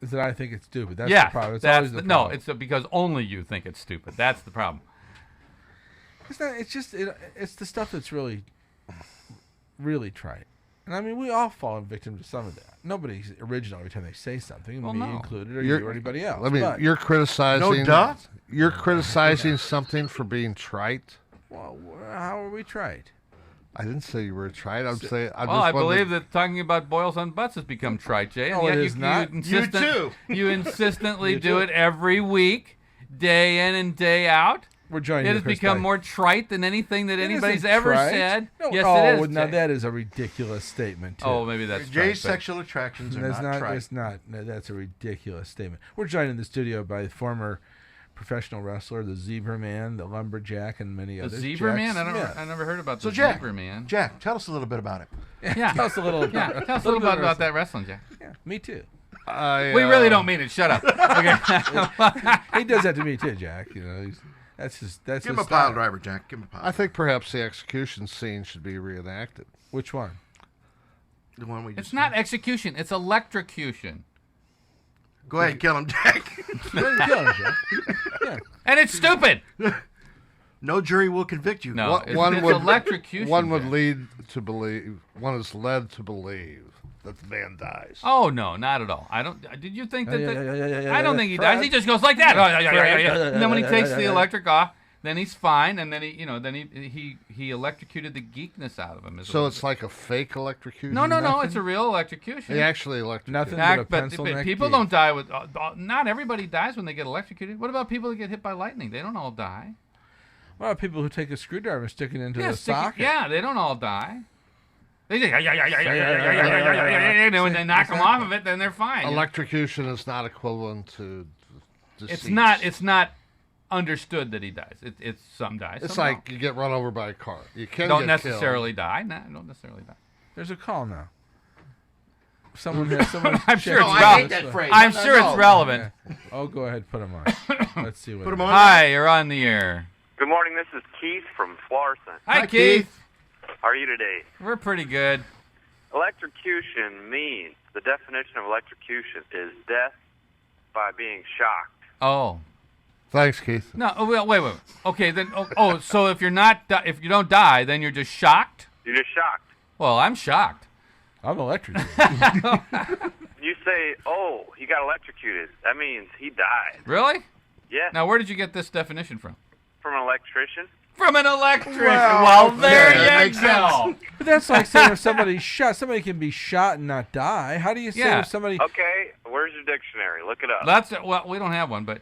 is that I think it's stupid. That's the problem. It's always the problem. No, it's because only you think it's stupid. That's the problem. It's not. It's just. It's the stuff that's really, really trite. And I mean, we all fall victim to some of that. Nobody's original every time they say something, me included, or you or anybody else. You're criticizing. No duh. You're criticizing something for being trite. Well, how are we trite? I didn't say you were trite. I'm saying. I believe that talking about boils on butts has become trite, Jay. No, it is not. You too. You insistently do it every week, day in and day out. We're joining. It has become more trite than anything that anybody's ever trite. said. No, yes, it is. Now Jay. that is a ridiculous statement. Too. Oh, maybe that's Jay's trite, sexual attractions are not trite. It's not. No, that's a ridiculous statement. We're joined in the studio by former professional wrestler, the Zebra Man, the Lumberjack, and many others. The Zebra Man? Smith. I never heard about the Jack, Zebra Man. Jack, tell us a little bit about it. Yeah. Tell us a little. Tell us a little bit about that wrestling, Jack. Yeah, me too. We really don't mean it. Shut up. Okay. He does that to me too, Jack. You know, that's his. That's Give his him a style. pile driver, Jack. Give him a pile. I think perhaps the execution scene should be reenacted. Which one? The one we just It's not execution. It's electrocution. Go ahead, kill him, Jack. Kill him, Jack. Yeah. And it's stupid. No jury will convict you. No, it's would electrocution. One would Jack. lead to believe. One is led to believe that the man dies. Oh no, not at all. I don't. Did you think that? I don't think he Fred. dies. He just goes like that. Fred. And then when he takes the electric off, then he's fine. And then he electrocuted the geekness out of him. So it's like a fake electrocution. No. It's a real electrocution. He actually electrocuted. Nothing. But people don't die with. Not everybody dies when they get electrocuted. What about people that get hit by lightning? They don't all die. What about people who take a screwdriver and stick it into the socket? Yeah, they don't all die. They just when they knock them off of it, then they're fine. Electrocution is not equivalent to deceased. It's not understood that he dies. It's some dies. It's some like don't. you get run over by a car. You can Don't get necessarily die. No, don't necessarily die. There's a call now. Someone has. Someone. I'm sure it's I hate that phrase. I'm sure it's relevant. Oh, go ahead, put him on. Let's see what. Put him on. Hi, you're on the air. Good morning. This is Keith from Florissant. Hi, Keith. How are you today? We're pretty good. Electrocution means, the definition of electrocution is death by being shocked. Oh. Thanks, Keith. No, wait. Okay, then. So if you don't die, then you're just shocked. You're just shocked. Well, I'm shocked. I'm electrocuted. You say, "Oh, he got electrocuted." That means he died. Really? Yeah. Now, where did you get this definition from? From an electrician. From an electrician. Well, There that you makes go. But that's like saying if somebody's shot, somebody can be shot and not die. How do you say Yeah. if somebody? Okay, where's your dictionary? Look it up. We don't have one, but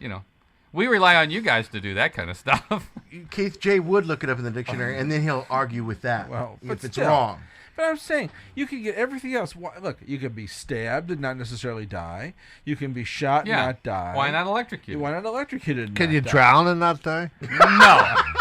we rely on you guys to do that kind of stuff. Keith J. would look it up in the dictionary, and then he'll argue with that Well, but if it's still. wrong. But I'm saying you can get everything else. Look, you can be stabbed and not necessarily die. You can be shot and not die. Why not electrocute? Why not electrocuted? And Can not you die? drown and not die?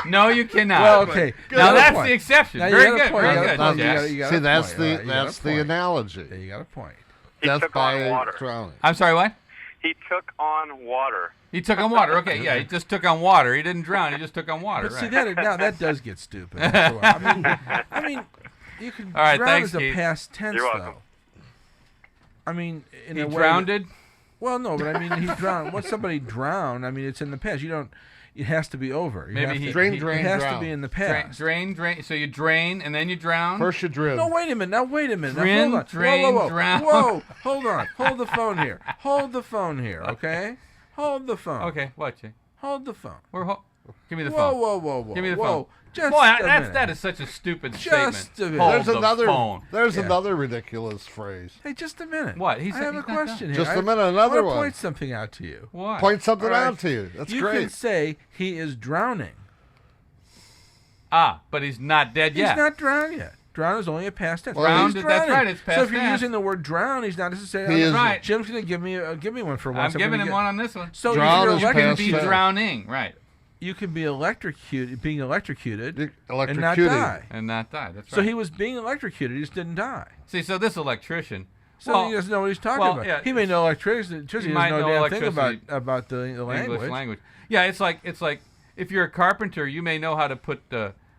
No, you cannot. Well, okay. Now You got a that's point. the exception. Now you Very got a good. point. Very You got a good. point. Jack. You got See, a that's point. the All right, you got a that's the point. analogy. Yeah, you got a point. He Death took by on water. drowning. I'm sorry, what? He took on water. He took on water. Okay, yeah, he just took on water. He didn't drown. He just took on water. But Right. see that does get stupid. I mean, you can All right, drown thanks, as a Keith. past tense You're welcome. though. I mean, in He a way. drowned? Well, no, but I mean, he drowned. Once somebody drowned, I mean, it's in the past. You don't. It has to be over. You Maybe have he- to, Drain, he- drain, It has drown. to be in the past. Drain. So you drain and then you drown? First you drill. No, wait a minute. Now, wait a minute. Now, Drain, hold on. drain, whoa. drown. Whoa, hold on. Hold the phone here. Hold the phone here, okay? Hold the phone. Okay, what, Jay? Hold the phone. Give me the Whoa, phone. whoa. Give me the whoa. phone. Just Boy, a minute. that is such a stupid Just statement. a minute. Hold There's the another. phone. There's Yeah. another ridiculous phrase. Hey, just a minute. What? He I said have a he's not question done. here. Just a minute, another I want one. to point something out to you. What? Point something All right. out to you. That's You great. can say he is drowning. But he's not dead yet. He's not drowned yet. Drown is only a past tense. Well, Drowned, He's that's drowning. right, it's past So if you're tense. using the word drown, he's not necessarily. He is- Right. Jim's going to give me one for I'm once. giving gonna him get- one on this one. So Drown if is you're Be past electrocuted, tense. drowning, right. you can be being electrocuted and not Electrocuting. die. And not die. That's right. So he was being electrocuted. He just didn't die. See, so this electrician. So he doesn't know what he's talking about. yeah, He may know electricity. He might doesn't know know a damn thing electricity, about the language. English language. Yeah, it's like if you're a carpenter, you may know how to put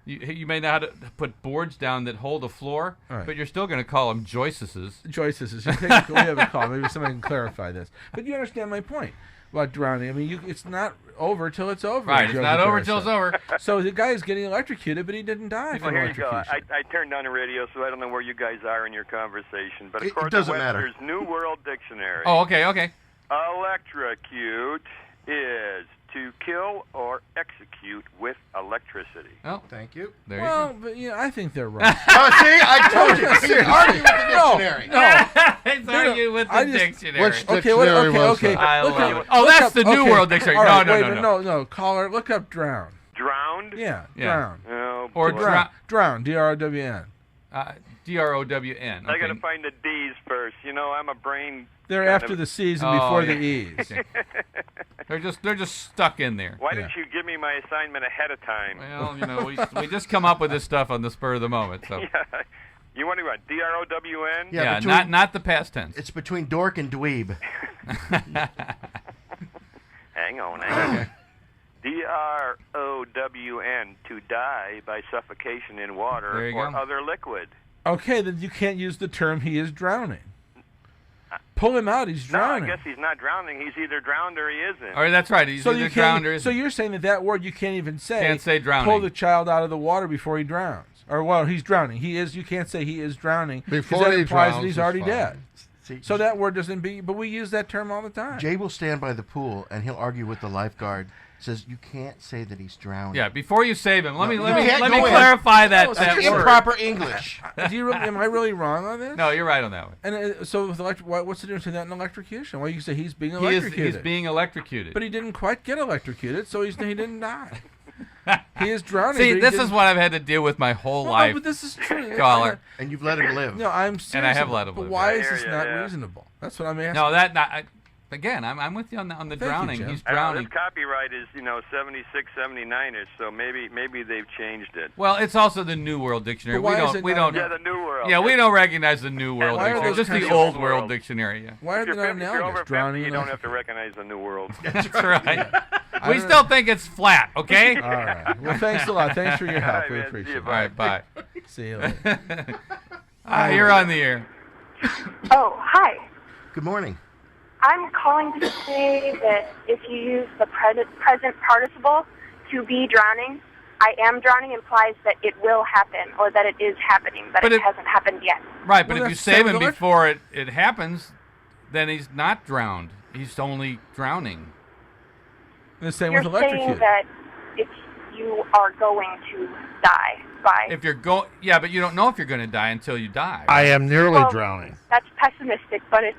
You may know how to put boards down that hold a floor, Right. but you're still going to call them joists. Joyce's is technically we have a call. Maybe somebody can clarify this. But you understand my point about drowning. I mean, it's not over till it's over. Right, it's not over till it's over. So the guy is getting electrocuted, but he didn't die Well, from here you go. electrocution. I turned on the radio, so I don't know where you guys are in your conversation. But It according doesn't to matter. Webster's New World Dictionary, Oh, okay. electrocute is to kill or execute with electricity. Oh, Thank you. there Well, you but I think they're wrong. Oh, see, I told you. He's arguing with the dictionary. No. go. It's arguing with the I just- dictionary. Which Okay, what, dictionary okay, was okay. that? I Look love up- it. Oh, look that's up- the New okay. World Dictionary. All right, No, wait no, a minute. No, caller, look up drown. Drowned? Yeah, Yeah. drown. Oh, Or boy. Drown, D-R-O-W-N. DROWN. I got to Okay. find the D's first. You know, I'm a brain. They're kind after of- the C's and Oh, before yeah. the E's. Okay. They're just stuck in there. Why Yeah. didn't you give me my assignment ahead of time? Well, we just come up with this stuff on the spur of the moment. So Yeah. You want to go D-R-O-W-N? Yeah, yeah, between- not the past tense. It's between dork and dweeb. Hang on. D-R-O-W-N, to die by suffocation in There water you or go. other liquid. Okay, then you can't use the term he is drowning. Pull him out, he's drowning. No, I guess he's not drowning. He's either drowned or he isn't. All right, that's right. He's so either you drowned or can't. So isn't. you're saying that word you can't even say. Can't say drowning. Pull the child out of the water before he drowns, or well, he's drowning. He is. You can't say he is drowning Before because that he implies drowns that he's is already fine. dead. See, So that word doesn't be. But we use that term all the time. Jay will stand by the pool and he'll argue with the lifeguard. Says you can't say that he's drowning. Yeah, before you save him, let me can't let me go in. clarify that, No, that it's in word. proper English. Do you really, am I really wrong on this? No, you're right on that one. And so with what's the difference between that and electrocution? Well, you can say he's being He electrocuted. is being electrocuted. But he didn't quite get electrocuted, so he didn't die. He is drowning. See, but he this didn't- is what I've had to deal with my whole Well, life. No, but this is true. Caller. And you've let him live. No, I'm serious. And I have about let it, him But live. why I is hear this ya, not yeah. reasonable? That's what I'm asking. No, again, I'm with you on the Thank you, drowning. Jim. He's I don't know, drowning. this copyright is, 76, 79-ish, so maybe they've changed it. Well, it's also the New World Dictionary. But why is it We not don't. Yeah, the New World. Yeah, we don't recognize the New World why are Dictionary. those Just the kinds of- Old World World? Dictionary. Yeah. Why are If they you're, not 50, if you're over analogous? 50, Drowning you and don't have to recognize the New World. That's right. I We don't- still think it's flat, okay? All right. Well, thanks a lot. Thanks for your help. All right, We man. appreciate See you, it. All right, bye. See you later. You're on the air. Oh, hi. Good morning. I'm calling to say that if you use the present participle to be drowning, I am drowning implies that it will happen or that it is happening, but But it it- hasn't happened yet. Right, but Well, if you that's the same save with him elect- before it happens, then he's not drowned. He's only drowning. The same You're with saying electrocuted. that if you are going to die by... If you're yeah, but you don't know if you're going to die until you die. I am nearly Well- drowning. That's pessimistic, but it's...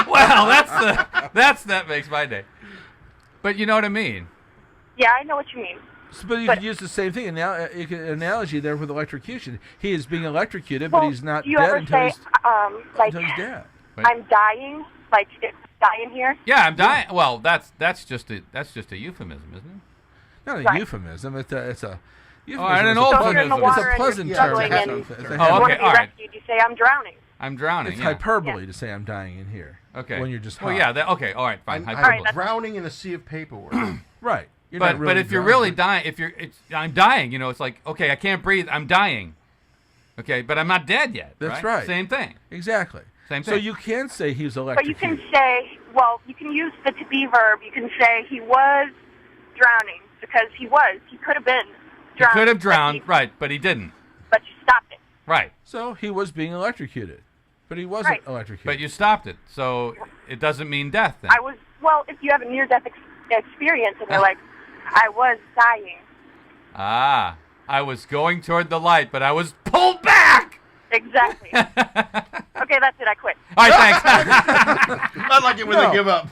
Well, that makes my day. But you know what I mean. Yeah, I know what you mean. But you but- could use the same thing. Analogy there with electrocution. He is being electrocuted, Well, but he's not do you dead ever until say, like, he's dead. I'm dying, like, it's dying here? Yeah, I'm dying. Well, that's just a euphemism, isn't it? Not a Right. euphemism. It's a euphemism. and an is a old So if you're in the euphemism. water It's a and pleasant you're term. struggling It's and a- you it's a- Oh, want to okay, be all right. rescued, you say, I'm drowning. I'm drowning. It's yeah. hyperbole to say I'm dying in here. Okay. When you're just Well, hot. yeah. Okay. All right. Fine. I'm Hyperbole. that's- drowning in a sea of paperwork. Right. You're But not really if you're drowning. really dying, I'm dying. It's like, okay, I can't breathe. I'm dying. Okay, but I'm not dead yet. That's right. Same thing. Exactly. Same So thing. you can say he was But you electrocuted. can say, well, you can use the to be verb. You can say he was drowning because he was. He could have been He drowning. could have but drowned, he- right? But he didn't. But you stopped it. Right. So he was being electrocuted, but he wasn't Right. electrocuted. But you stopped it, so it doesn't mean death. Then. I was, well, if you have a near-death experience and you're like, I was dying. I was going toward the light, but I was pulled back. Exactly. Okay, that's it. I quit. All right, thanks. I like it when No. they give up.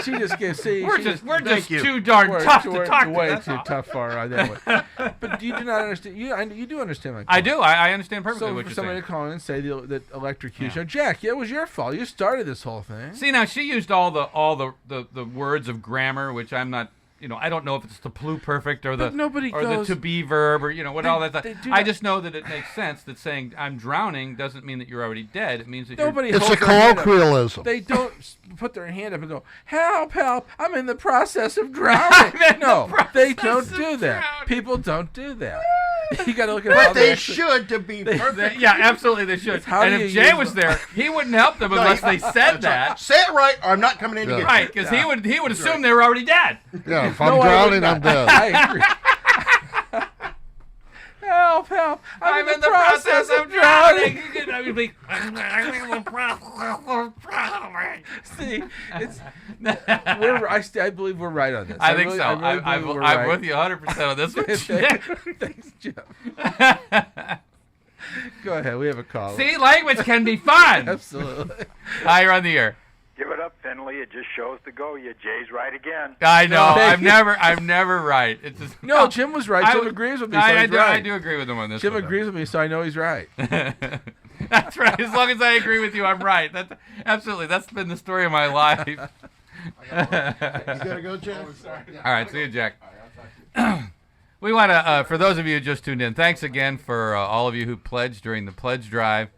She just gets see. we're she just thank you. too darn we're- tough to we're talk to. way that's too all. tough for her that way. But you do not understand. You do understand my point. I do. I understand perfectly So what for you're somebody saying. to call in and say that electrocution, Jack, it was your fault. You started this whole thing. See, now she used all the words of grammar, which I'm not I don't know if it's the pluperfect or the goes, the to be verb or what all that. I just know that it makes sense that saying I'm drowning doesn't mean that you're already dead. It means that It's a colloquialism. They don't put their hand up and go, "Help, help! I'm in the process of drowning." No, they don't do that. People don't do that. You got to look at But how they should to be They, perfect. yeah, absolutely, they should. How And do if you Jay use was them? there, he wouldn't help them unless they said that. Say it right, or I'm not coming in to get you. Right, because he would assume they were already dead. Yeah, if No, I'm I drowning, would I'm not. dead. I agree. Help, help! I'm in the process of drowning. I would be, See, I believe we're right on this. I think really, so. I really believe we're I'm right. with you 100% on this one. Thanks, Jim. Go ahead. We have a call. See, language can be fun. Absolutely. Hi, you're on the air. Give it up, Finley. It just shows the go. You Jay's right again. I know. Thank I'm never right. It's just, No, Jim was right. Jim agrees with me, so I he's right. do agree with him on this. Jim one, agrees with me, so I know he's right. That's right. As long as I agree with you, I'm right. Absolutely. That's been the story of my life. You gotta go, Jack? All right. See you, Jack. We want to, for those of you who just tuned in, thanks again for all of you who pledged during the pledge drive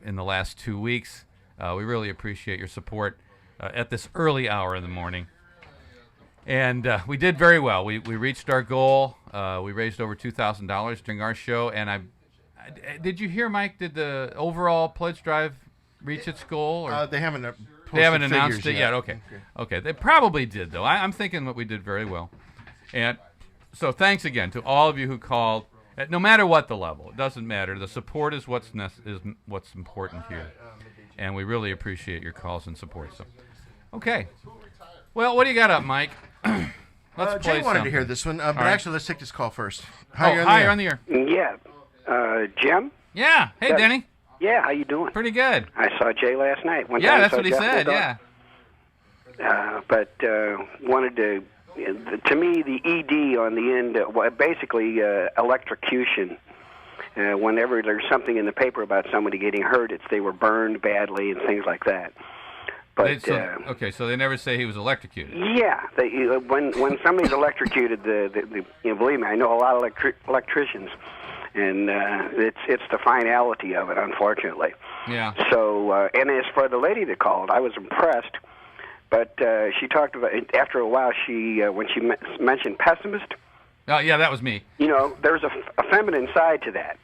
in the last 2 weeks. We really appreciate your support at this early hour in the morning. And we did very well. We reached our goal. We raised over $2,000 during our show. And did you hear, Mike? Did the overall pledge drive reach its goal? Or? They haven't. They haven't announced it yet. Okay. They probably did, though. I'm thinking that we did very well. And so thanks again to all of you who called. No matter what the level, it doesn't matter. The support is what's important here. And we really appreciate your calls and support. So, okay. Well, what do you got up, Mike? Let's play Jay wanted to something. hear this one, but right. actually, let's take this call first. Hi, you're on the air. Yeah. Jim? Yeah. Hey, Denny. Yeah, how you doing? Pretty good. I saw Jay last night. One Yeah, time I that's saw what he Jeff said. Bulldog. Yeah. But wanted to me, the ED on the end, basically electrocution. Whenever there's something in the paper about somebody getting hurt, they were burned badly and things like that. But so they never say he was electrocuted. yeah, when somebody's electrocuted, believe me, I know a lot of electricians, and it's the finality of it, unfortunately. Yeah. So, and as for the lady that called, I was impressed. But she talked about after a while. When she mentioned pessimist. Oh yeah, that was me. There's a feminine side to that.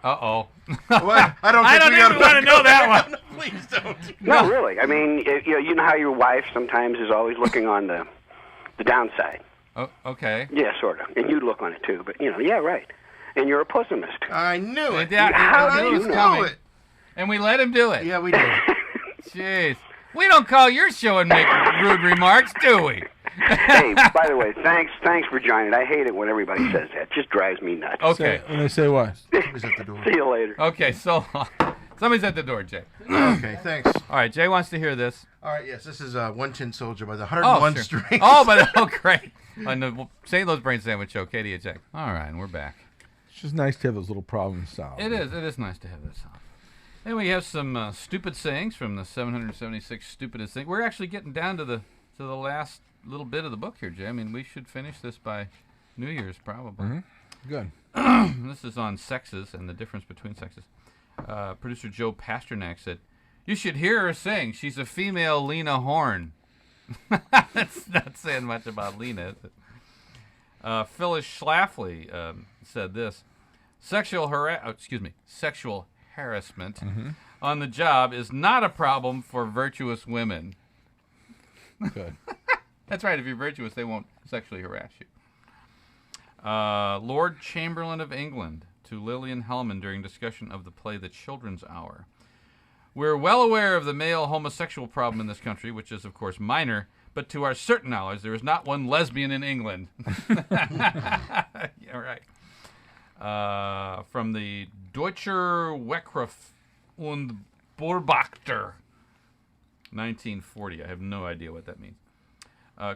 Uh-oh. Well, I don't even want to know that one. Please don't. No, really. I mean, you know how your wife sometimes is always looking on the downside. Oh, okay. Yeah, sort of. And you look on it too. But yeah, right. And you're a pessimist. I knew it. How knew do it you was know coming. it? And we let him do it. Yeah, we did. Jeez. We don't call your show and make rude remarks, do we? Hey, by the way, thanks for joining. I hate it when everybody says that. It just drives me nuts. Okay. When they say what? Somebody's at the door. See you later. Okay, so somebody's at the door, Jay. Okay, thanks. All right, Jay wants to hear this. All right, yes, this is One Tin Soldier by the 101 sure. Strings. Great. On the St. Louis Brain Sandwich Show, KDHX. All right, and we're back. It's just nice to have those little problems solved. It is nice to have this on. And we have some stupid sayings from the 776 stupidest things. We're actually getting down to the last little bit of the book here, Jay. I mean, we should finish this by New Year's, probably. Mm-hmm. Good. This is on sexes and the difference between sexes. Producer Joe Pasternak said, "You should hear her sing. She's a female Lena Horne." That's not saying much about Lena, is it? Phyllis Schlafly said this: sexual harassment on the job is not a problem for virtuous women. Good. That's right. If you're virtuous, they won't sexually harass you. Lord Chamberlain of England to Lillian Hellman during discussion of the play The Children's Hour. We're well aware of the male homosexual problem in this country, which is, of course, minor, but to our certain knowledge, there is not one lesbian in England. Yeah, right. From the Deutscher Weckruf und Beobachter, 1940. I have no idea what that means.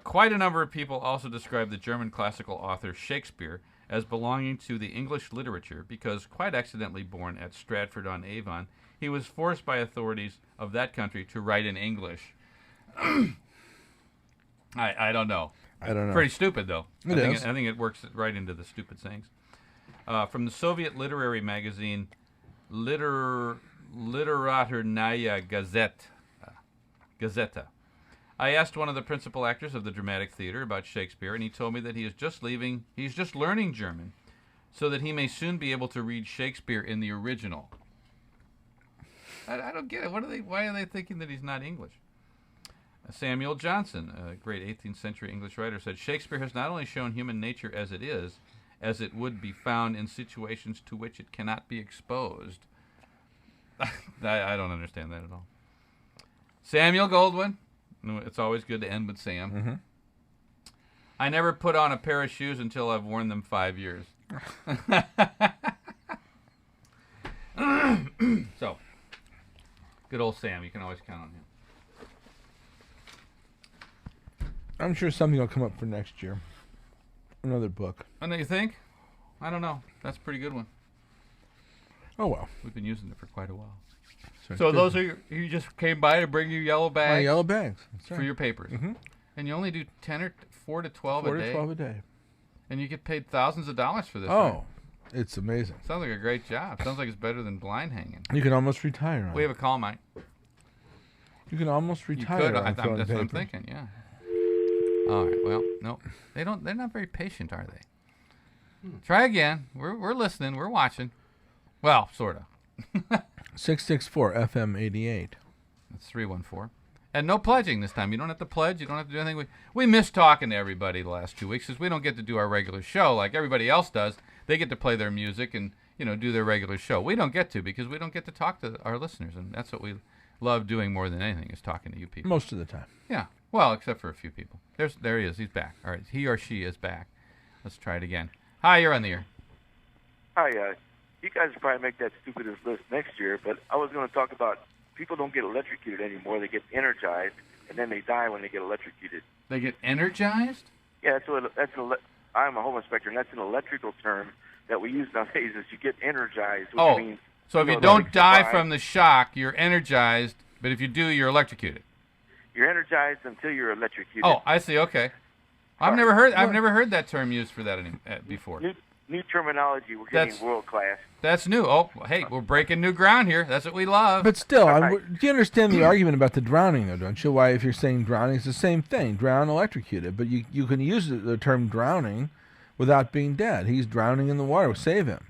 Quite a number of people also describe the German classical author Shakespeare as belonging to the English literature because, quite accidentally born at Stratford-on-Avon, he was forced by authorities of that country to write in English. I don't know. I don't know. Pretty stupid, though. It is. I think it works right into the stupid sayings. From the Soviet literary magazine Literaturnaya Gazeta. I asked one of the principal actors of the Dramatic Theater about Shakespeare, and he told me that he's just learning German, so that he may soon be able to read Shakespeare in the original. I don't get it. Why are they thinking that he's not English? Samuel Johnson, a great 18th century English writer, said, Shakespeare has not only shown human nature as it is, as it would be found in situations to which it cannot be exposed. I don't understand that at all. Samuel Goldwyn. It's always good to end with Sam. Mm-hmm. I never put on a pair of shoes until I've worn them 5 years. So, good old Sam. You can always count on him. I'm sure something will come up for next year. Another book. I know you think? I don't know. That's a pretty good one. Oh, well. We've been using it for quite a while. So So those are you just came by to bring you yellow bags my yellow bags. That's for right. your papers. Mm-hmm. And you only do 10 or 4 to 12 4 a to day. 12 a day. And you get paid thousands of dollars for this. Oh, right? it's amazing. Sounds like a great job. Sounds like it's better than blind hanging. You can almost retire on We it. have a call, Mike. You can almost You retire could. on That's filling what I'm papers. thinking. Yeah. All right. Well, no, they don't. They're not very patient, are they? Try again. We're listening. We're watching. Well, sort of. 664 FM 88. That's 314. And no pledging this time. You don't have to pledge. You don't have to do anything. We miss talking to everybody the last 2 weeks because we don't get to do our regular show like everybody else does. They get to play their music and do their regular show. We don't get to because we don't get to talk to our listeners, and that's what we love doing more than anything is talking to you people. Most of the time. Yeah. Well, except for a few people. There he is. He's back. All right. He or she is back. Let's try it again. Hi, you're on the air. Hi, you guys will probably make that stupidest list next year, but I was going to talk about people don't get electrocuted anymore. They get energized, and then they die when they get electrocuted. They get energized? Yeah, I'm a home inspector, and that's an electrical term that we use nowadays is you get energized, which means... So if you don't die from the shock, you're energized, but if you do, you're electrocuted. You're energized until you're electrocuted. Oh, I see. Okay. I've never heard that term used for that before. New terminology. We're getting world class. That's new. Oh, hey, we're breaking new ground here. That's what we love. But still, do you understand the argument about the drowning, though, don't you? Why, if you're saying drowning, it's the same thing. Drown, electrocuted. But you can use the term drowning without being dead. He's drowning in the water. Save him.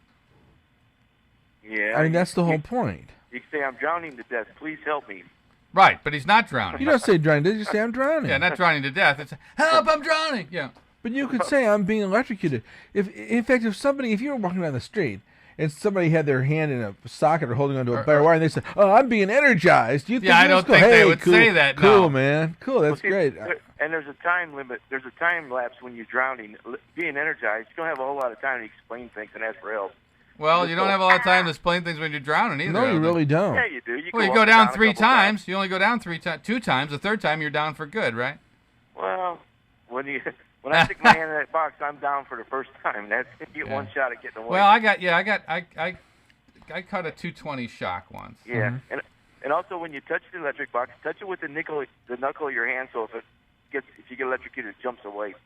Yeah. I mean, that's the whole point. You can say, I'm drowning to death. Please help me. Right, but he's not drowning. You don't say drowning. Did you say I'm drowning? Yeah, not drowning to death. It's, help, I'm drowning. Yeah. But you could say I'm being electrocuted. If you were walking down the street and somebody had their hand in a socket or holding onto a bare wire and they said, "Oh, I'm being energized," you think? Yeah, I don't think they would say that. Cool, no. man. Cool, that's great. And there's a time limit. There's a time lapse when you're drowning. Being energized, you don't have a whole lot of time to explain things and ask for help. Well, you don't have a lot of time to explain things when you're drowning either. No, you really don't. Yeah, you do. You go down 3 times. You only go down 2 times. The third time, you're down for good, right? Well, when I stick my hand in that box, I'm down for the first time. That's you get one shot at getting away. Well, I caught a 220 shock once. Yeah, and also when you touch the electric box, touch it with the knuckle of your hand, so if you get electrocuted, it jumps away.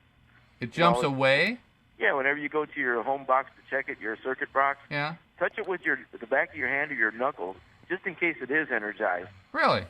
It jumps away? Yeah, whenever you go to your home box to check it, your circuit box. Yeah. Touch it with the back of your hand or your knuckle, just in case it is energized. Really?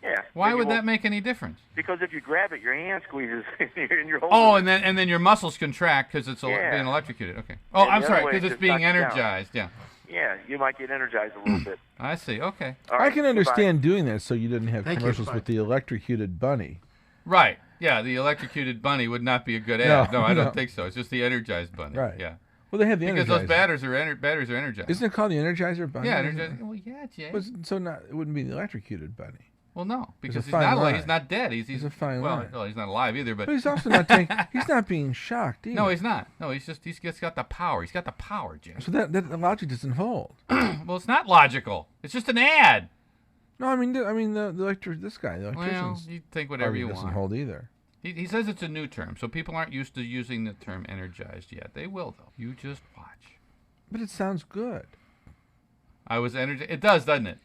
Yeah. Why would that make any difference? Because if you grab it, your hand squeezes and you're holding Oh, it. and then your muscles contract because it's being electrocuted. Okay. Oh, I'm sorry, because it's being energized. Yeah. Yeah, you might get energized a little bit. I see. Okay. I can understand doing that so you didn't have commercials with the electrocuted bunny. Right. Yeah, the electrocuted bunny would not be a good ad. No, I don't think so. It's just the energized bunny. Right. Yeah. Well, they have the because Energizer. those batteries are energized. Isn't it called the Energizer bunny? Yeah, energized. Well, yeah, Jay. It wouldn't be the electrocuted bunny. Well, no, because he's not dead. He's a fine line. Well, he's not alive either. But he's also he's not being shocked either. No, he's not. No, he's just got the power. He's got the power, Jim. So that logic doesn't hold. Well, it's not logical. It's just an ad. No, I mean the this guy, the electrician. Well, you think whatever you want. Doesn't hold either. He says it's a new term, so people aren't used to using the term energized yet. They will, though. You just watch. But it sounds good. I was energized. It does, doesn't it?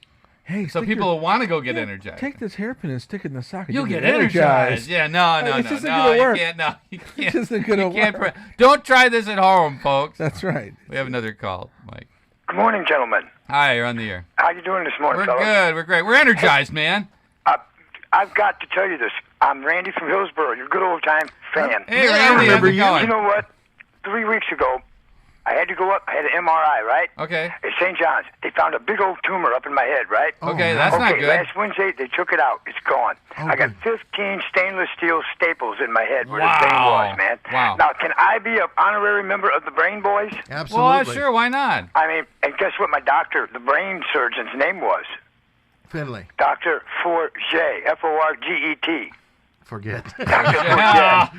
Hey, So stick people your- will want to go get energized. Take this hairpin and stick it in the socket. You'll get energized. Yeah, no, It's no, just no. not gonna You work. can't. No, you can't. It's just not gonna you can't work. Don't try this at home, folks. That's right. We have another call, Mike. Good morning, gentlemen. Hi, you're on the air. How you doing this morning, We're fellas? good. We're great. We're energized, man. I've got to tell you this. I'm Randy from Hillsborough, your good old time fan. Hey, Randy, how's it going? You know what? 3 weeks ago, I had to go up. I had an MRI, right? Okay. At St. John's. They found a big old tumor up in my head, right? Okay, that's not good. Last Wednesday, they took it out. It's gone. I got 15 stainless steel staples in my head where the vein was, man. Wow. Now, can I be an honorary member of the Brain Boys? Well, sure. Why not? I mean, and guess what my doctor, the brain surgeon's name was? Finley. Dr. Forget. Forget. Forget.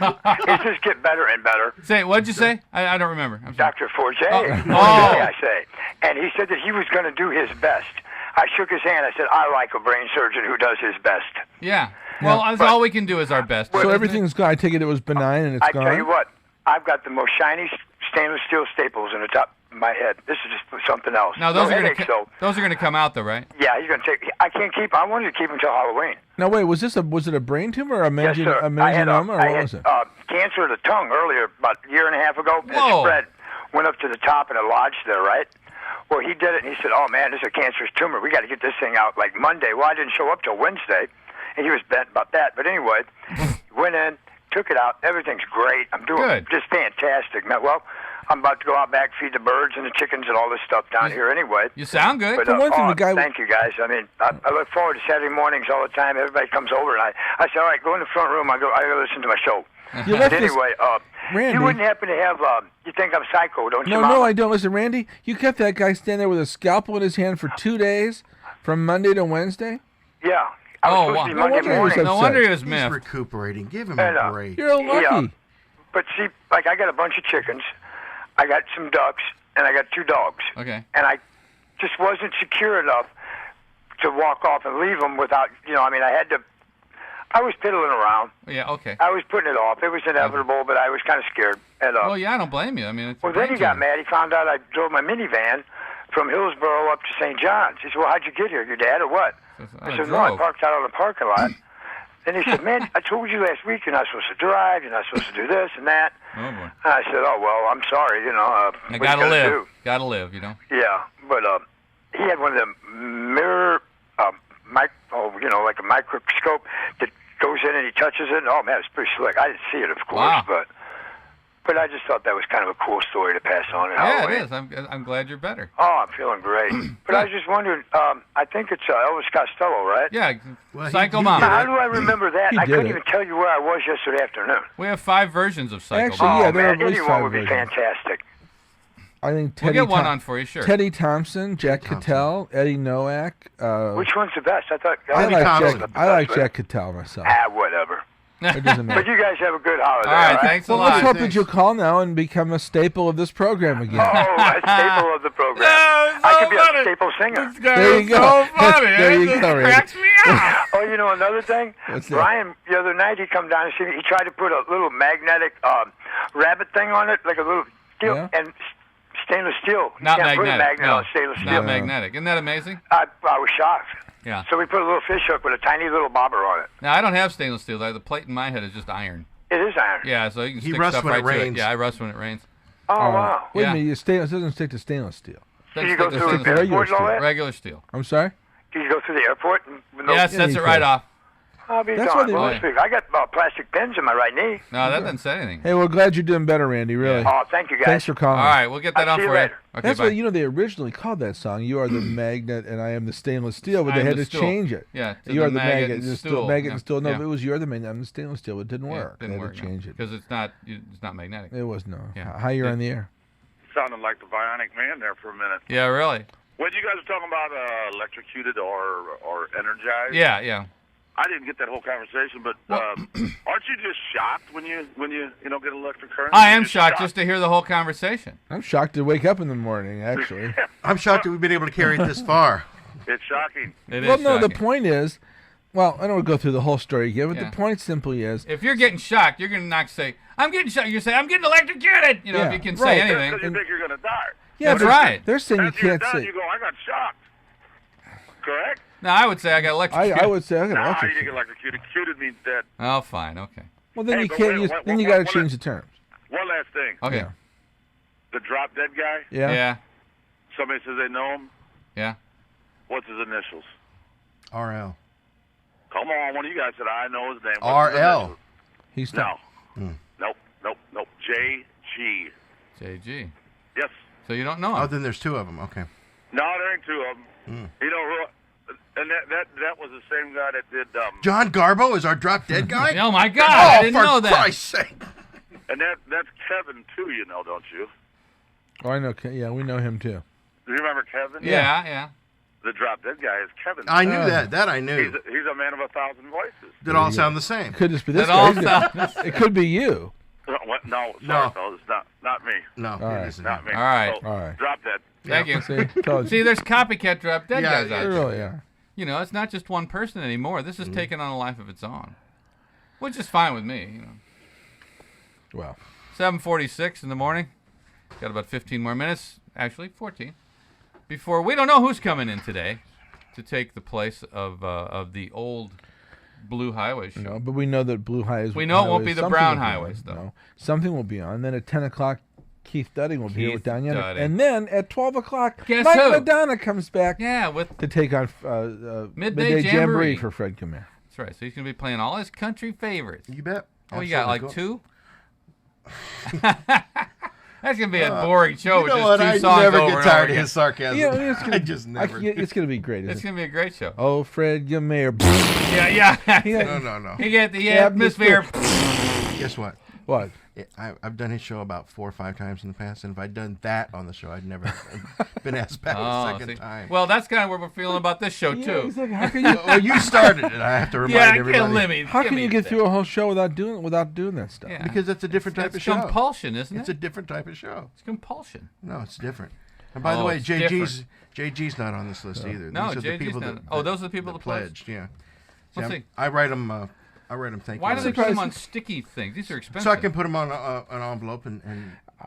It just get better and better. Say, what'd you say? I don't remember. I'm sorry. Dr. Forget. Oh. I say. And he said that he was going to do his best. I shook his hand. I said, I like a brain surgeon who does his best. Yeah. Well, that's all we can do is our best. So everything's gone. I take it was benign and it's I gone. tell you what, I've got the most shiny stainless steel staples in the top of my head. This is just something else. Now those no are headaches, though. those are going to come out though, right? Yeah, he's going to take. I can't keep. I wanted to keep him until Halloween. Now wait, was it a brain tumor or a Yes, sir. a meningioma or I what had was it? cancer of the tongue earlier, about a year and a half ago. And Whoa. it spread, went up to the top and it lodged there, right? Well, he did it, and he said, "Oh man, this is a cancerous tumor. We got to get this thing out like Monday." Well, I didn't show up till Wednesday, and he was bent about that. But anyway, went in, took it out. Everything's great. I'm doing just fantastic. Now, well, I'm about to go out back, feed the birds and the chickens and all this stuff down here anyway. You sound good. But, thank you, guys. I mean, I look forward to Saturday mornings all the time. Everybody comes over, and I say, all right, go in the front room. I go listen to my show. You left But anyway, Randy. you wouldn't happen to have, you think I'm psycho, don't you, No, Mama? no, I don't. Listen, Randy, you kept that guy standing there with a scalpel in his hand for 2 days, from Monday to Wednesday? Yeah. I was supposed to be Monday morning. No wonder he was He's miffed. recuperating. Give him And, a break. You're lucky. Yeah. But see, like I got a bunch of chickens, I got some ducks, and I got 2 dogs. Okay. And I just wasn't secure enough to walk off and leave them without, I mean, I was piddling around. Yeah, okay. I was putting it off. It was inevitable, but I was kind of scared. And, Well, yeah, I don't blame you. I mean, it's a well, then brain he got tumor. mad. He found out I drove my minivan from Hillsborough up to St. John's. He said, well, how'd you get here? Your dad or what? I said, no, I parked out on the parking lot. Then he said, man, I told you last week you're not supposed to drive. You're not supposed to do this and that. Oh, boy. And I said, oh, well, I'm sorry, I what gotta you live. do? Gotta live, Yeah, but he had one of them mirror, like a microscope that goes in and he touches it. And, oh, man, it's pretty slick. I didn't see it, of course, Wow. but I just thought that was kind of a cool story to pass on. Yeah, it is. I'm glad you're better. Oh, I'm feeling great. But I was just wondering, I think it's Elvis Costello, right? Yeah, Psycho Mom. How do I remember that? He I did couldn't it. even tell you where I was yesterday afternoon. We have 5 versions of Psycho Actually, Mom. yeah, there are Man, at least anyone 5 would be versions. fantastic. I think We'll Teddy get one on for you, sure. Teddy Thompson, Jack Cattell, Eddie Nowak. Which one's the best? I thought I like Thompson. Jack, Jack Cattell myself. Whatever. It doesn't matter. But you guys have a good holiday. All right, thanks a Well, lot. let's hope that you'll call now and become a staple of this program again. Oh, a staple of the program. I could be a staple singer. There you go. There you go, Randy. Oh, you know another thing? What's that? Brian, the other night, he come down and see me. He tried to put a little magnetic rabbit thing on it, like a little steel, Yeah. and stainless steel. You Not can't put a magnetic. magnet No, on stainless steel. not magnetic. Isn't that amazing? I was shocked. Yeah. So we put a little fish hook with a tiny little bobber on it. Now, I don't have stainless steel. The plate in my head is just iron. It is iron. Yeah, so you can He stick rusts stuff when right it to it. rains. Yeah, I rust when it rains. Oh, wow. Wait Yeah. a minute, it doesn't stick to stainless steel. Do you That's go the through stainless the steel. airport and all that? Regular steel. I'm sorry? Do you go through the airport? And Yes, that's it right off. I'll be That's darned. why Well, they- this week, I got plastic pins in my right knee. No, that doesn't say anything. Hey, we're glad you're doing better, Randy, really. Oh, thank you, guys. Thanks for calling. All right, we'll get that I'll on see you for you. later. Okay, That's bye. what, they originally called that song, You Are the Magnet and I Am the Stainless Steel, but they I'm had the to stool. change it. Yeah, to You the Are the maggot Magnet and and stool. Magnet Yeah, and Stool. No, yeah. it was You're the Magnet, I'm the Stainless Steel. It didn't work. Didn't they work. had to change it. Because it's not magnetic. It was no. Yeah. Hi, you're on the air. Sounded like the Bionic Man there for a minute. Yeah, really. When you guys were talking about electrocuted or energized, Yeah. I didn't get that whole conversation, but aren't you just shocked when you get electric current? I You're am shocked just to hear the whole conversation. I'm shocked to wake up in the morning, actually. I'm shocked that we've been able to carry it this far. It's shocking. It Well, is no, the shocking. point is, well, I don't want to go through the whole story again, but Yeah. the point simply is, If you're getting shocked, you're going to not say, I'm getting shocked. You say, I'm getting electrocuted. You know, Yeah, if you can right. say anything. Because you think you're going to die. yeah, That's but right. they're saying you After you're can't done, say. you go, I got shocked. Correct? No, I would say I got electrocuted. I would say I got Nah, you electrocuted. didn't get electrocuted. Cuted means dead. Oh, fine, okay. Well, then Hey, you but can't. wait, Then you got to one change the terms. One last thing. Okay. Yeah. The drop dead guy. Yeah. Yeah. Somebody says they know him. Yeah. What's his initials? RL. Come on, one of you guys said I know his name. What's his RL. initials? He's No. Mm. Nope. JG. JG. Yes. So you don't know him? Oh, then there's two of them. Okay. No, there ain't two of them. Mm. You know who? And that was the same guy that did. John Garbo is our drop dead guy? Oh, my God. I didn't know that. For Christ's sake. And that's Kevin too. You know, don't you? Oh, I know. Yeah, we know him too. Do you remember Kevin? Yeah. The drop dead guy is Kevin. I knew that. That I knew. He's a man of 1,000 voices. That all sound the same. Could just be this That all guy. It could be you. What? No, sorry, No. fellas, not me. No, All right. it isn't. Not me. All right. So, All right. Drop dead. Thank Yeah. you. See, told you. See, there's copycat drop dead Yeah, guys yeah, out They there. really are. You know, it's not just one person anymore. This has Mm-hmm. taken on a life of its own, which is fine with me. You know, Well, 7:46 in the morning. Got about 15 more minutes, actually 14, before we don't know who's coming in today to take the place of the old Blue Highway show. no, but we know that Blue Highways. We know it won't Highways- be the something Brown will be on. Highways, though. No, something will be on. Then at 10 o'clock, Keith Dudding will be here with Keith Diana. Dudding. And then at 12 o'clock, Guess Mike who? Madonna comes back Yeah, with to take on Midday Jamboree Jamboree for Fred Comer. that's right. So he's gonna be playing all his country favorites. You bet. Oh, you got like Absolutely. two? That's gonna be a boring show You with know just what? two I songs never over get and tired over of again. his sarcasm. Yeah, it's gonna, I just never. it's going to be great. It's Isn't it? gonna be a great show. Oh, Fred Comer. Yeah. No. You get the atmosphere. Guess what? What? I've done his show about 4 or 5 times in the past, and if I'd done that on the show, I'd never been asked back a second time. Well, that's kind of what we're feeling about this show Yeah, too. exactly. How can you? Well, you started it. I have to remind everybody. How can you get through a whole show without doing that stuff? Yeah. Because it's a different type It's of show. compulsion, isn't it? It's a different type of show. It's compulsion. No, it's different. And by the Oh, way, it's JG's not on this list either. No, These are the JG's people not. that, Oh, those are the people that that pledged? Yeah. Let's See, see. I write them. Thank Why you. do they put them on sticky things? These are expensive. So I can put them on an envelope and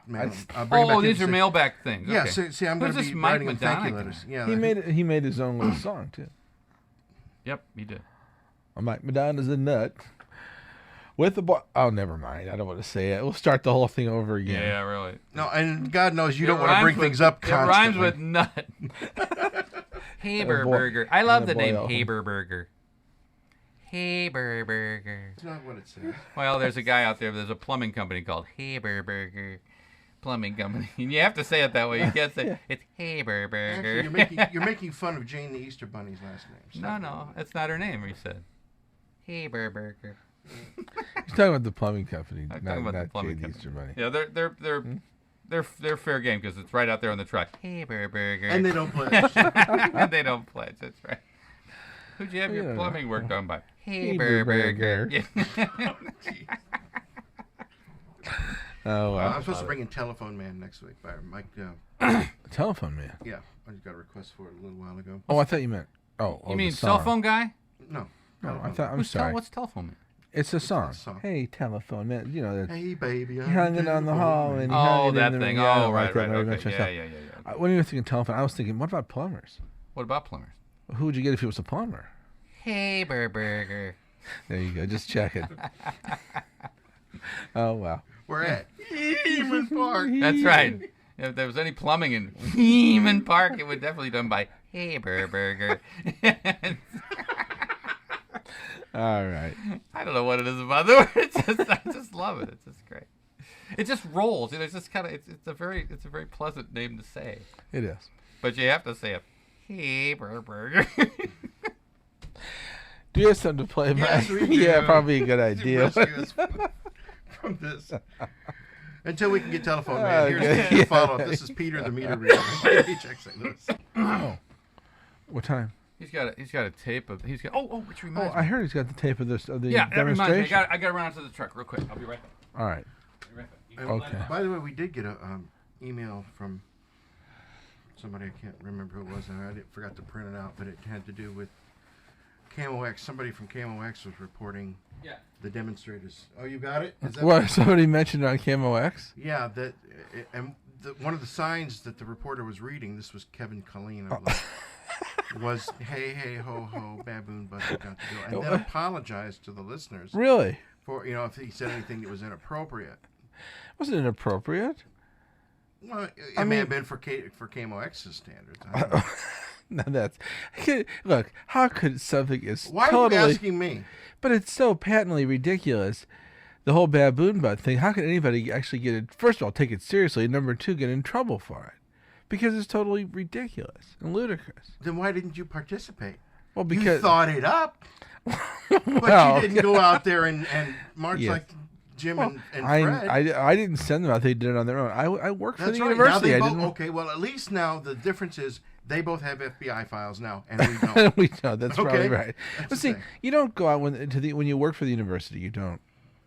mail 'em. I'll bring 'em back Oh, in these are and say- mailback things. Yeah, Okay. see, I'm Who's going to this be Mike writing them thank you Madonna letters. guy? Yeah, He made his own little song too. Yep, he did. I'm like, Madonna's a nut. With the boy. Oh, never mind. I don't want to say it. We'll start the whole thing over again. Yeah, really. No, and God knows you It don't want to rhymes bring with- things up It constantly. rhymes with nut. Haberburger. I love the boy, name oh. Haberburger. Haberburger. It's not what it says. Well, there's a guy out there. There's a plumbing company called Haberburger Plumbing Company. And you have to say it that way. You can't say it's Haberburger. Actually, you're making fun of Jane the Easter Bunny's last name. No, that's not her name. He said Haberburger. He's talking about the plumbing company, I'm not talking about the Jay plumbing the company. Easter Bunny. Yeah, they're fair game because it's right out there on the truck. Haberburger. And they don't pledge. And they don't pledge. That's right. Who'd you have your Yeah. plumbing work done by? Haberburger. Yeah. Oh, wow. I'm supposed to bring in Telephone Man next week by Mike. Telephone Man. Yeah, I just got a request for it a little while ago. Oh, I thought you meant. Oh, You mean the song. cell phone guy? No. No, I thought. I'm Who's sorry. what's telephone man? It's a song. It's a song. Hey, telephone man. You know that. Hey, baby. He hung it on the hall and he Oh, hung it that in the thing. ring. I Oh, don't like right, that right. very Okay. much Yeah, myself. yeah. When you were thinking telephone, I was thinking, what about plumbers? What about plumbers? Who would you get if he was a plumber? Haberburger. There you go. Just checking. Oh wow. We're at Heeman Park. That's right. If there was any plumbing in Heeman Park, it would definitely be done by Haberburger. All right. I don't know what it is about the word. I just love it. It's just great. It just rolls. You know, it's just kind of. It's a very pleasant name to say. It is. But you have to say it. Haberburger. Do you have something to play? Yes, Mike? we do. Yeah, probably a good idea. Rescue us from this. Until we can get Telephone Man. Here's Okay. the follow-up. This is Peter the meter reader. He checks St. Louis. Oh. What time? He's got a tape of. He's got. Which Oh, reminds me. I heard he's got the tape of this of the Yeah, that reminds me. demonstration. I got to run out to the truck real quick. I'll be right back. All right. Be right back. And Okay. By the way, we did get a email from somebody, I can't remember who it was, and I forgot to print it out, but it had to do with Camo X. Somebody from Camo X was reporting the demonstrators. Oh, you got it? Is that What? Somebody mentioned on Camo X? Yeah, and one of the signs that the reporter was reading, this was Kevin Colleen. I was hey, hey, ho, ho, baboon butt got to go. And then apologized to the listeners. Really? For, if he said anything that was inappropriate. Wasn't inappropriate? Well, it may have been for KMOX's standards. No, that's... Look, how could something is Why totally... are you asking me? But it's so patently ridiculous, the whole baboon butt thing. How could anybody actually get it... First of all, take it seriously, and number two, get in trouble for it? Because it's totally ridiculous and ludicrous. Then why didn't you participate? Well, because... You thought it up. But you didn't go out there and march like Jim and Fred. I didn't send them out. They did it on their own. I worked for the right. university. Now they both, okay, well, at least now the difference is they both have FBI files now, and we don't. We don't. That's probably right. That's But see, you don't go out when you work for the university. You don't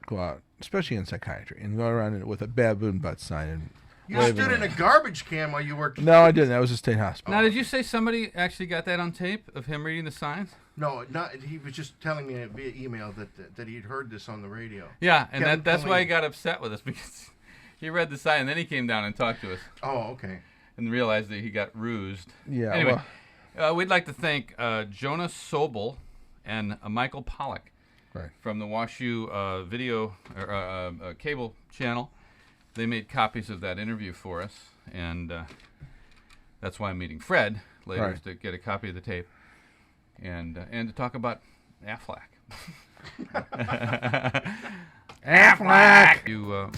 go out, especially in psychiatry, and go around with a baboon butt sign and. You stood in a garbage can while you worked. No, I didn't. That was a state hospital. Now, did you say somebody actually got that on tape of him reading the signs? No, not. He was just telling me via email that he'd heard this on the radio. Yeah, and that's why he got upset with us, because he read the sign and then he came down and talked to us. Oh, okay. And realized that he got rused. Yeah. Anyway, we'd like to thank Jonas Sobel and Michael Pollack from the WashU video cable channel. They made copies of that interview for us, and that's why I'm meeting Fred later to get a copy of the tape and to talk about Aflac. Aflac! You